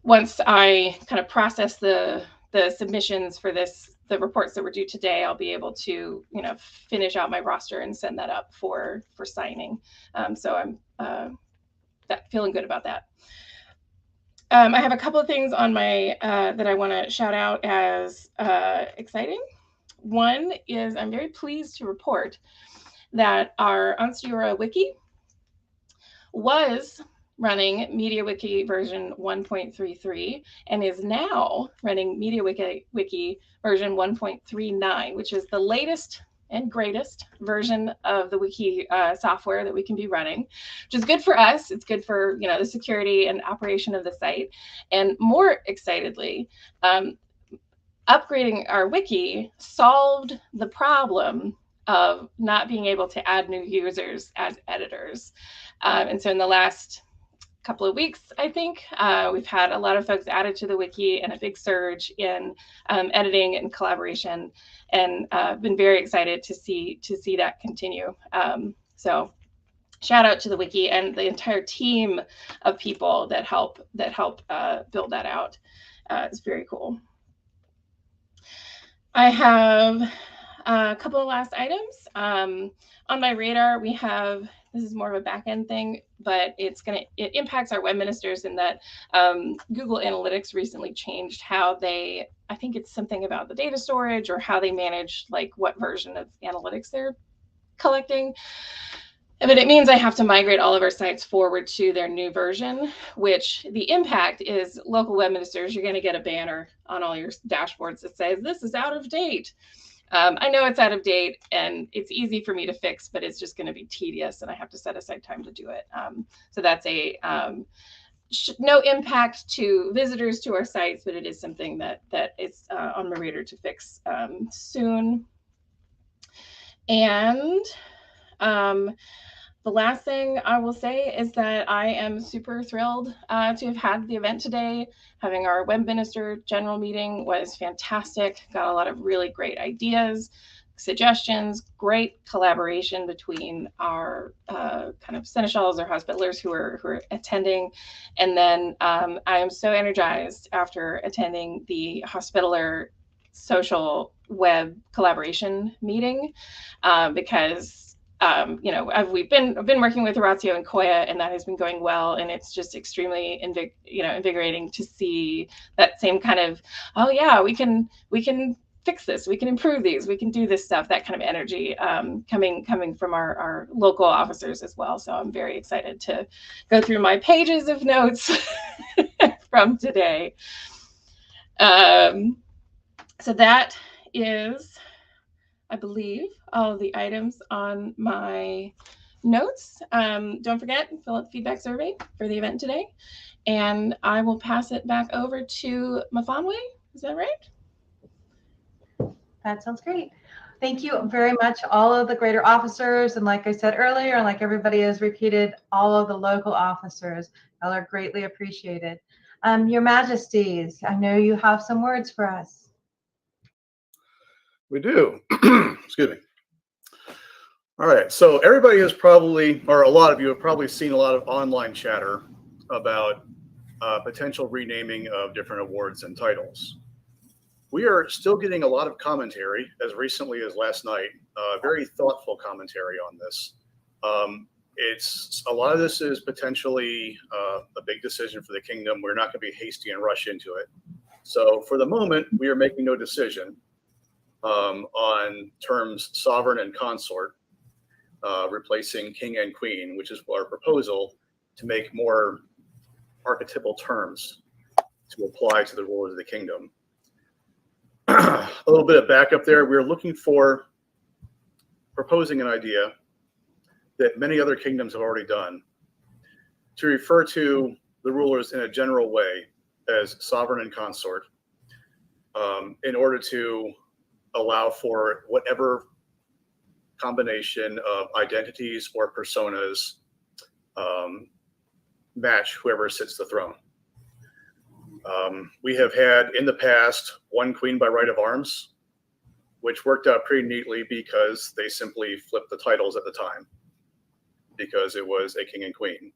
[SPEAKER 11] once I kind of process the submissions for the reports that were due today, I'll be able to finish out my roster and send that up for signing. So I'm feeling good about that. I have a couple of things on my that I want to shout out as exciting. One is I'm very pleased to report that our Ansteorra wiki was running MediaWiki version 1.33 and is now running MediaWiki version 1.39, which is the latest and greatest version of the wiki software that we can be running, which is good for us. It's good for the security and operation of the site. And more excitedly, upgrading our wiki solved the problem of not being able to add new users as editors. And so in the last couple of weeks, I think, we've had a lot of folks added to the wiki and a big surge in editing and collaboration, and been very excited to see that continue. So shout out to the wiki and the entire team of people that help build that out. It's very cool. I have a couple of last items. On my radar, we have, this is more of a back-end thing, but it impacts our web ministers in that Google Analytics recently changed how they, I think it's something about the data storage or how they manage like what version of analytics they're collecting. But it means I have to migrate all of our sites forward to their new version, which the impact is local web ministers, you're going to get a banner on all your dashboards that says, this is out of date. I know it's out of date and it's easy for me to fix, but it's just going to be tedious and I have to set aside time to do it. So that's a no impact to visitors to our sites, but it is something that is on my radar to fix soon. And the last thing I will say is that I am super thrilled to have had the event today. Having our web minister general meeting was fantastic. Got a lot of really great ideas, suggestions, great collaboration between our kind of seneschals or hospitallers who are attending. And then I am so energized after attending the hospitaller social web collaboration meeting because you know, I've been working with Horatio and Koya, and that has been going well, and it's just extremely invigorating to see that same kind of, oh yeah, we can fix this, we can improve these, we can do this stuff, that kind of energy coming from our local officers as well. So I'm very excited to go through my pages of notes from today. So that is, I believe, all of the items on my notes. Don't forget, fill out the feedback survey for the event today. And I will pass it back over to Mafanwe. Is that right?
[SPEAKER 1] That sounds great. Thank you very much, all of the greater officers. And like I said earlier, and like everybody has repeated, all of the local officers. Y'all are greatly appreciated. Your Majesties, I know you have some words for us.
[SPEAKER 2] We do. Excuse me. All right. So everybody has probably, or a lot of you have probably seen a lot of online chatter about potential renaming of different awards and titles. We are still getting a lot of commentary as recently as last night, very thoughtful commentary on this. It's a lot of this is potentially a big decision for the kingdom. We're not going to be hasty and rush into it. So for the moment, we are making no decision on terms sovereign and consort, replacing king and queen, which is our proposal to make more archetypal terms to apply to the rulers of the kingdom. A little bit of backup there. We're looking for proposing an idea that many other kingdoms have already done to refer to the rulers in a general way as sovereign and consort, in order to allow for whatever combination of identities or personas match whoever sits the throne. We have had in the past one queen by right of arms, which worked out pretty neatly because they simply flipped the titles at the time because it was a king and queen.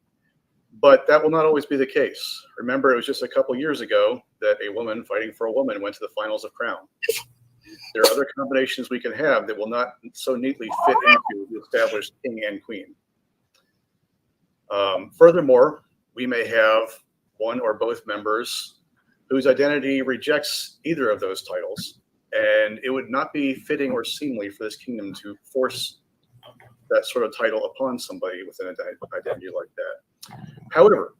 [SPEAKER 2] But that will not always be the case. Remember, it was just a couple years ago that a woman fighting for a woman went to the finals of Crown. There are other combinations we can have that will not so neatly fit into the established king and queen. Furthermore, we may have one or both members whose identity rejects either of those titles, and it would not be fitting or seemly for this kingdom to force that sort of title upon somebody with an identity like that. However,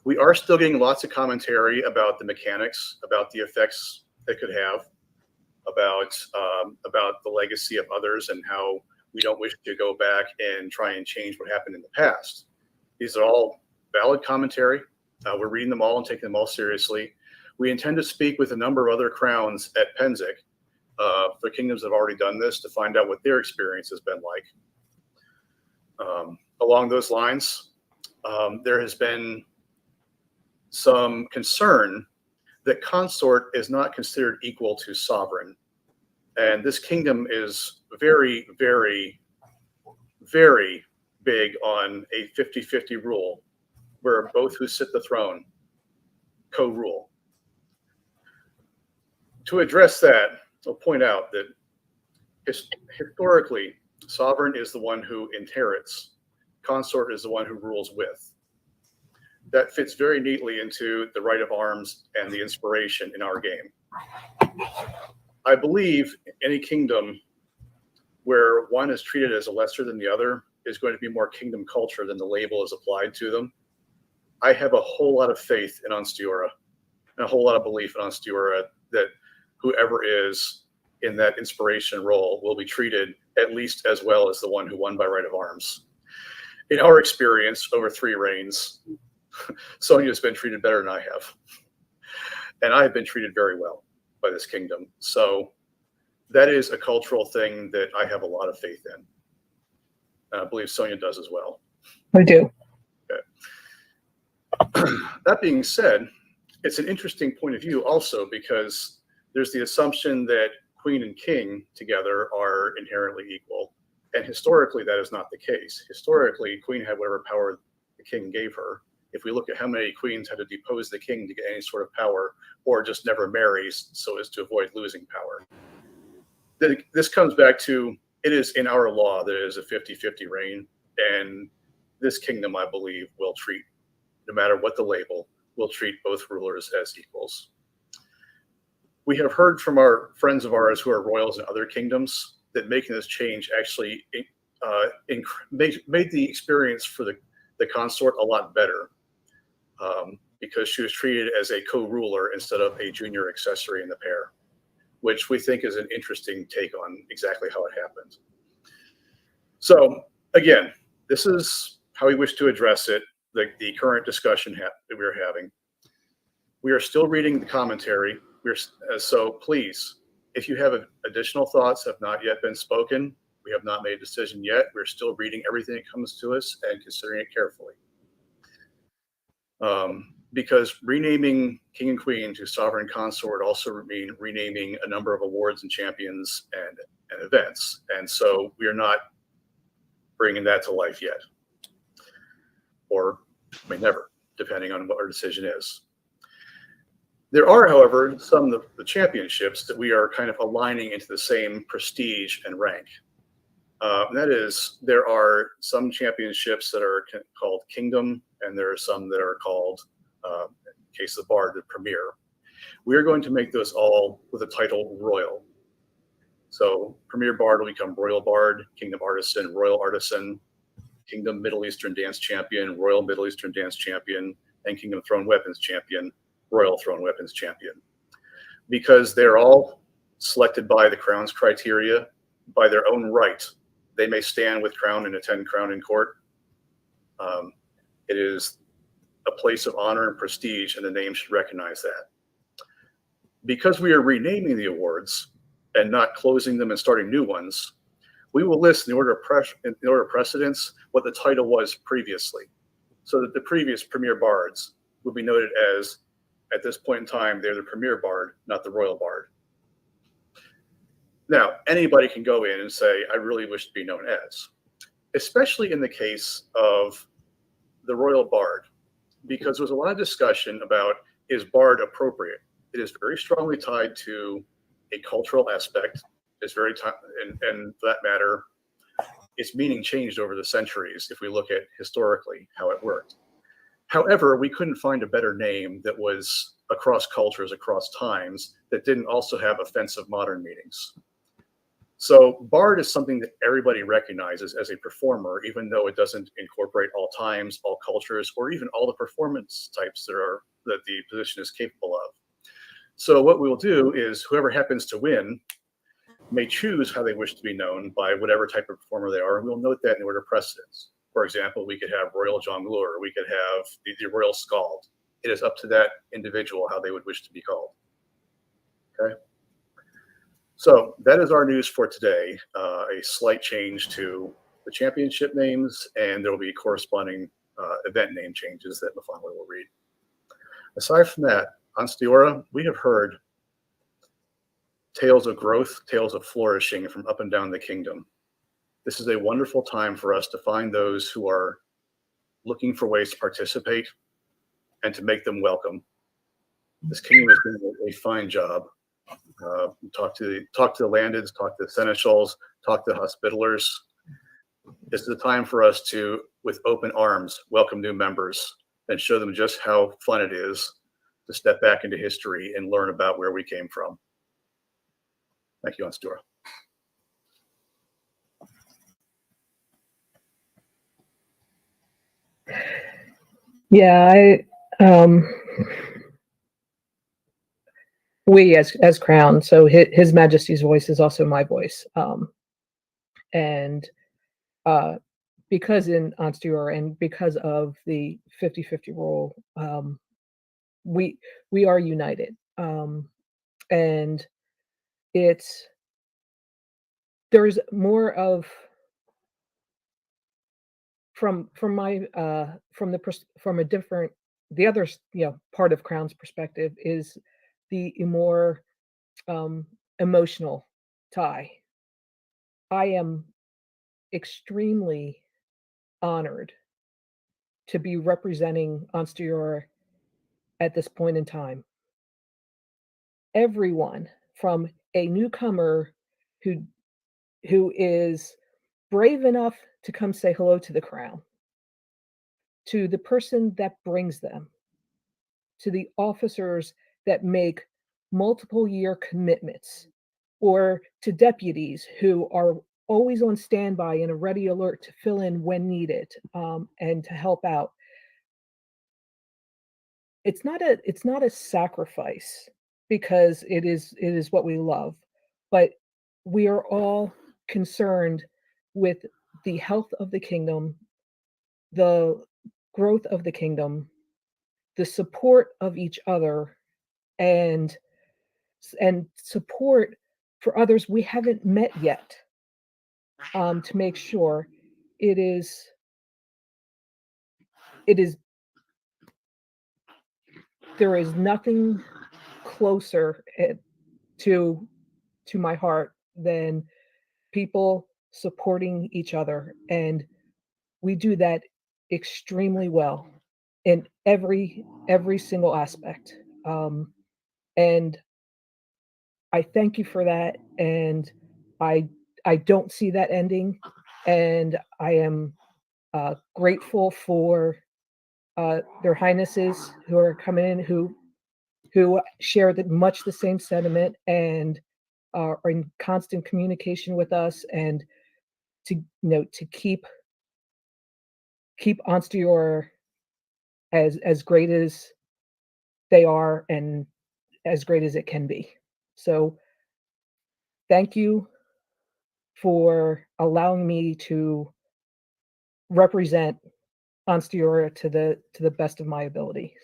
[SPEAKER 2] we are still getting lots of commentary about the mechanics, about the effects it could have, about the legacy of others and how we don't wish to go back and try and change what happened in the past. These are all valid commentary. We're reading them all and taking them all seriously. We intend to speak with a number of other crowns at Penzic, the kingdoms that have already done this, to find out what their experience has been like. Along those lines, there has been some concern that consort is not considered equal to sovereign. And this kingdom is very, very, very big on a 50-50 rule, where both who sit the throne co-rule. To address that, I'll point out that historically, sovereign is the one who inherits. Consort is the one who rules with. That fits very neatly into the right of arms and the inspiration in our game. I believe any kingdom where one is treated as a lesser than the other is going to be more kingdom culture than the label is applied to them. I have a whole lot of faith in Ansteorra and a whole lot of belief in Ansteorra that whoever is in that inspiration role will be treated at least as well as the one who won by right of arms. In our experience over 3 reigns, Sonia's been treated better than I have. And I have been treated very well by this kingdom. So that is a cultural thing that I have a lot of faith in. And I believe Sonia does as well.
[SPEAKER 3] I do.
[SPEAKER 2] Okay. That being said, it's an interesting point of view also, because there's the assumption that queen and king together are inherently equal. And historically, that is not the case. Historically, queen had whatever power the king gave her. If we look at how many queens had to depose the king to get any sort of power, or just never marries so as to avoid losing power. This comes back to, it is in our law that it is a 50-50 reign, and this kingdom, I believe, will treat, no matter what the label, will treat both rulers as equals. We have heard from our friends of ours who are royals in other kingdoms that making this change actually made the experience for the consort a lot better, because she was treated as a co-ruler instead of a junior accessory in the pair, which we think is an interesting take on exactly how it happened. So again, this is how we wish to address it, the current discussion that we're having. We are still reading the commentary. So please, if you have additional thoughts have not yet been spoken, we have not made a decision yet. We're still reading everything that comes to us and considering it carefully. Because renaming king and queen to sovereign consort also mean renaming a number of awards and champions and events. And so we are not bringing that to life yet, or may never, depending on what our decision is. There are, however, some of the championships that we are kind of aligning into the same prestige and rank. And that is, there are some championships that are called Kingdom, and there are some that are called, in case of the Bard, the Premier. We are going to make those all with the title Royal. So Premier Bard will become Royal Bard, Kingdom Artisan, Royal Artisan, Kingdom Middle Eastern Dance Champion, Royal Middle Eastern Dance Champion, and Kingdom Thrown Weapons Champion, Royal Thrown Weapons Champion. Because they're all selected by the Crown's criteria by their own right. They may stand with crown and attend crown in court. It is a place of honor and prestige, and the name should recognize that. Because we are renaming the awards and not closing them and starting new ones, we will list in the order of precedence what the title was previously, so that the previous Premier Bards will be noted as, at this point in time, they're the Premier Bard, not the Royal Bard. Now, anybody can go in and say, I really wish to be known as, especially in the case of the Royal Bard, because there's a lot of discussion about, is Bard appropriate? It is very strongly tied to a cultural aspect. It's very, and for that matter, its meaning changed over the centuries if we look at historically how it worked. However, we couldn't find a better name that was across cultures, across times, that didn't also have offensive modern meanings. So Bard is something that everybody recognizes as a performer, even though it doesn't incorporate all times, all cultures, or even all the performance types that the position is capable of. So what we will do is whoever happens to win may choose how they wish to be known by whatever type of performer they are, and we'll note that in the order of precedence. For example, we could have Royal Jongleur, we could have the Royal Scald, it is up to that individual how they would wish to be called. Okay. So that is our news for today. A slight change to the championship names, and there will be corresponding event name changes that Mafalda will read. Aside from that, Ansteorra, we have heard tales of growth, tales of flourishing from up and down the kingdom. This is a wonderful time for us to find those who are looking for ways to participate and to make them welcome. This kingdom is doing a fine job. Talk to the landeds, talk to the seneschals, talk to the hospitalers. This is the time for us to, with open arms, welcome new members and show them just how fun it is to step back into history and learn about where we came from. Thank you, Ansteorra.
[SPEAKER 3] Yeah, we as Crown, so His Majesty's voice is also my voice, and because in Ansteorra and because of the 50-50 rule, we are united, and there's more of from a different, the other part of Crown's perspective is the more emotional tie. I am extremely honored to be representing Ansteorra at this point in time. Everyone from a newcomer who is brave enough to come say hello to the Crown, to the person that brings them, to the officers that make multiple year commitments, or to deputies who are always on standby and a ready alert to fill in when needed, and to help out. It's not a sacrifice, because it is what we love, but we are all concerned with the health of the kingdom, the growth of the kingdom, the support of each other, and support for others we haven't met yet, to make sure it is there is nothing closer to my heart than people supporting each other, and we do that extremely well in every single aspect, and I thank you for that, and I don't see that ending, and I am grateful for their highnesses who are coming in, who share much the same sentiment and are in constant communication with us, and to keep Ansteorra as great as they are and as great as it can be. So thank you for allowing me to represent Ansteorra to the best of my ability.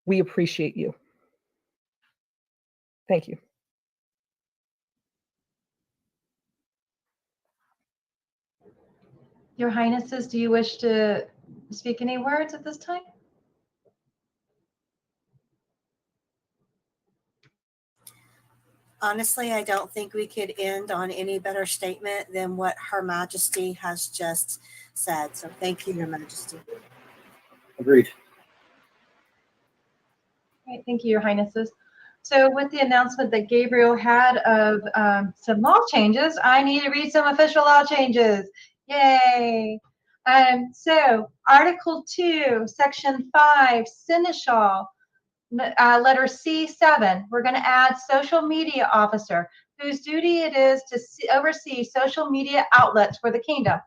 [SPEAKER 3] We appreciate you. Thank you.
[SPEAKER 1] Your Highnesses, do you wish to speak any words at this time?
[SPEAKER 5] Honestly, I don't think we could end on any better statement than what Her Majesty has just said. So thank you, Your Majesty.
[SPEAKER 4] Agreed.
[SPEAKER 1] Great, thank you, Your Highnesses. So with the announcement that Gabriel had of some law changes, I need to read some official law changes. Yay! So Article 2, Section 5, Seneschal, letter C7, we're going to add social media officer, whose duty it is to oversee social media outlets for the kingdom.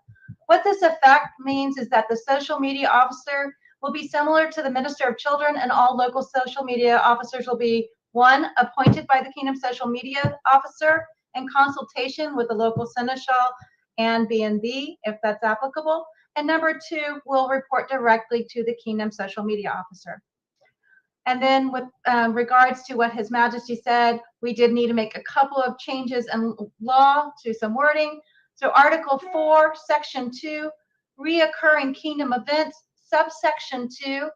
[SPEAKER 1] What this effect means is that the social media officer will be similar to the Minister of Children, and all local social media officers will be, one, appointed by the Kingdom Social Media Officer in consultation with the local seneschal and B&B, if that's applicable. And number 2 will report directly to the Kingdom social media officer. And then with regards to what His Majesty said, we did need to make a couple of changes in law to some wording. So Article 4, Section 2, reoccurring Kingdom events, subsection 2,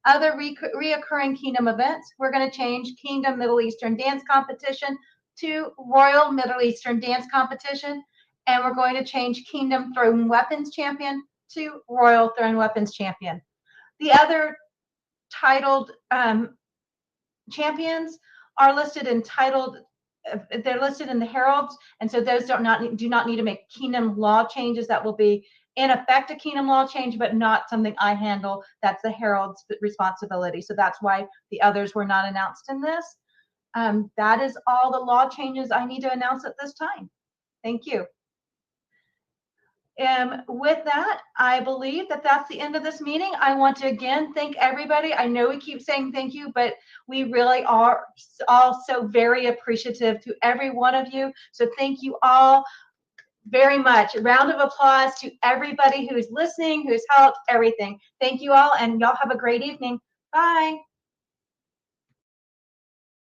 [SPEAKER 1] other reoccurring Kingdom events. We're going to change Kingdom Middle Eastern Dance Competition to Royal Middle Eastern Dance Competition. And we're going to change Kingdom Thrown Weapons Champion to Royal Thrown Weapons Champion. The other titled champions are listed in they're listed in the heralds, and so those do not need to make kingdom law changes. That will be in effect a kingdom law change, but not something I handle. That's the herald's responsibility. So that's why the others were not announced in this. That is all the law changes I need to announce at this time. Thank you. With that, I believe that that's the end of this meeting. I want to again thank everybody. I know we keep saying thank you, but we really are all so very appreciative to every one of you. So thank you all very much. A round of applause to everybody who's listening, who's helped, everything. Thank you all, and y'all have a great evening. Bye.